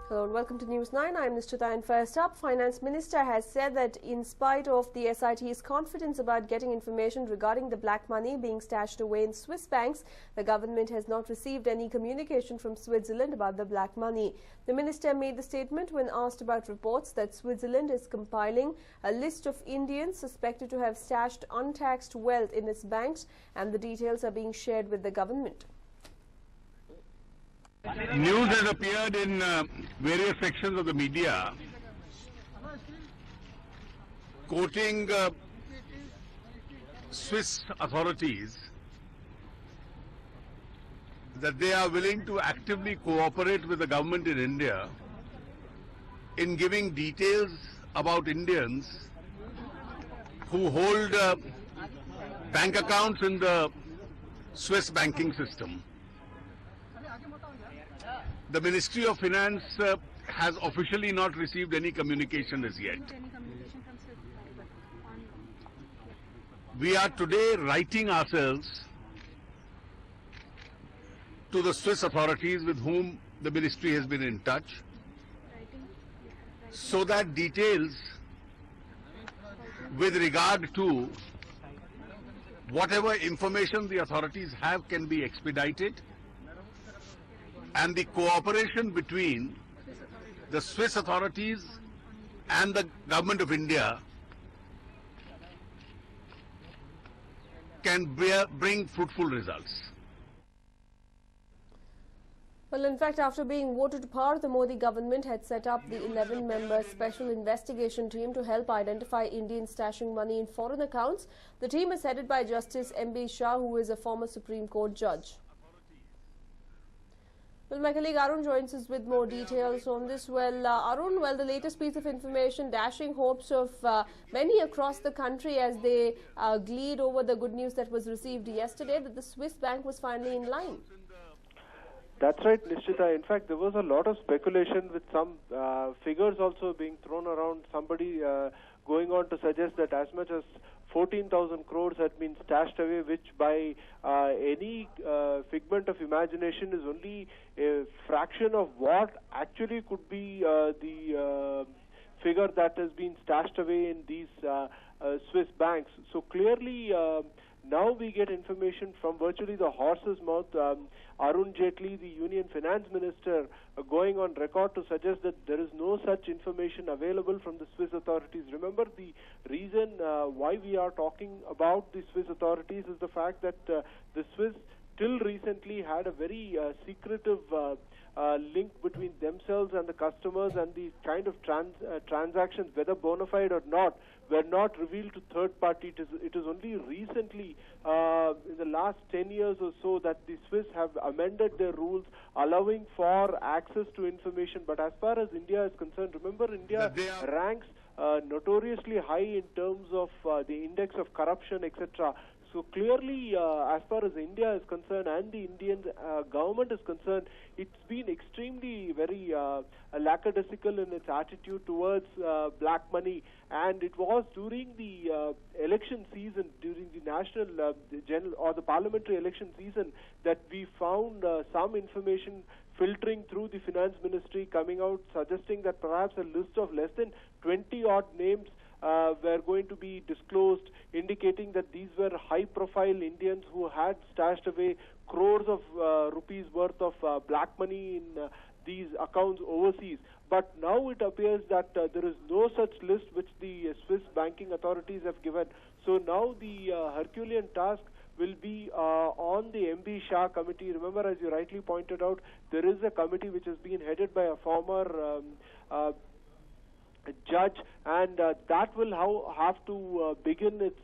Hello and welcome to News 9. I'm Nishchita, and first up, Finance Minister has said that in spite of the SIT's confidence about getting information regarding the black money being stashed away in Swiss banks, the government has not received any communication from Switzerland about the black money. The minister made the statement when asked about reports that Switzerland is compiling a list of Indians suspected to have stashed untaxed wealth in its banks, and the details are being shared with the government. News has appeared in various sections of the media quoting Swiss authorities that they are willing to actively cooperate with the government in India in giving details about Indians who hold bank accounts in the Swiss banking system. The Ministry of Finance has officially not received any communication as yet. We are today writing ourselves to the Swiss authorities with whom the ministry has been in touch, so that details with regard to whatever information the authorities have can be expedited, and the cooperation between the Swiss authorities and the government of India can bring fruitful results. Well, in fact, after being voted to power, the Modi government had set up the 11-member special investigation team to help identify Indians stashing money in foreign accounts. The team is headed by Justice M.B. Shah, who is a former Supreme Court judge. Well, my colleague Arun joins us with more details on this. Well, Arun, the latest piece of information dashing hopes of many across the country as they gleed over the good news that was received yesterday that the Swiss bank was finally in line. That's right, Nishchita. In fact, there was a lot of speculation with some figures also being thrown around. Somebody going on to suggest that as much as 14,000 crores had been stashed away, which by any figment of imagination is only a fraction of what actually could be the figure that has been stashed away in these Swiss banks. So clearly, now we get information from virtually the horse's mouth. Arun Jaitley, the Union Finance Minister, going on record to suggest that there is no such information available from the Swiss authorities. Remember, the reason why we are talking about the Swiss authorities is the fact that the Swiss till recently had a very secretive link between themselves and the customers, and the kind of transactions, whether bona fide or not, were not revealed to third party. It is only recently, in the last 10 years or so, that the Swiss have amended their rules allowing for access to information. But as far as India is concerned, remember, India ranks notoriously high in terms of the index of corruption, etc. So clearly, as far as India is concerned and the Indian government is concerned, it's been extremely very lackadaisical in its attitude towards black money. And it was during the election season, during the national general or the parliamentary election season, that we found some information filtering through the finance ministry coming out, suggesting that perhaps a list of less than 20-odd names were going to be disclosed, indicating that these were high-profile Indians who had stashed away crores of rupees worth of black money in these accounts overseas. But now it appears that there is no such list which the Swiss banking authorities have given. So now the Herculean task will be on the M.B. Shah committee. Remember, as you rightly pointed out, there is a committee which has been headed by a former judge, and that will have to begin its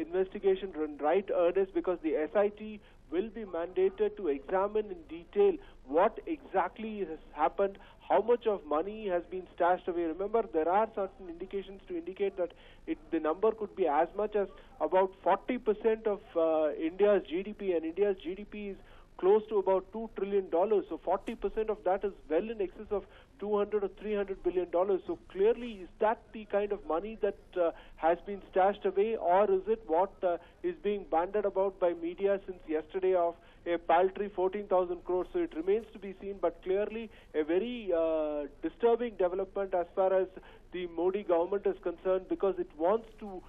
investigation in right earnest, because the SIT will be mandated to examine in detail what exactly has happened, how much of money has been stashed away. Remember, there are certain indications to indicate that the number could be as much as about 40% of India's GDP, and India's GDP is close to about $2 trillion. So 40% of that is well in excess of $200 or $300 billion. So clearly, is that the kind of money that has been stashed away, or is it what is being bandied about by media since yesterday of a paltry 14,000 crores. So it remains to be seen, but clearly a very disturbing development as far as the Modi government is concerned, because it wants to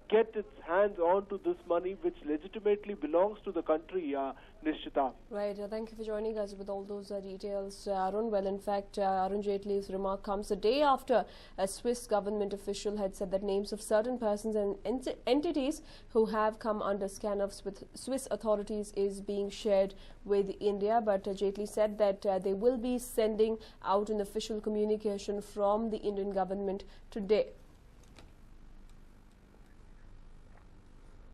get its hands onto this money which legitimately belongs to the country, Nishchita. Right, thank you for joining us with all those details, Arun. Well, in fact, Arun Jaitley's remark comes a day after a Swiss government official had said that names of certain persons and entities who have come under scan of Swiss authorities is being shared with India. But Jaitley said that they will be sending out an official communication from the Indian government today.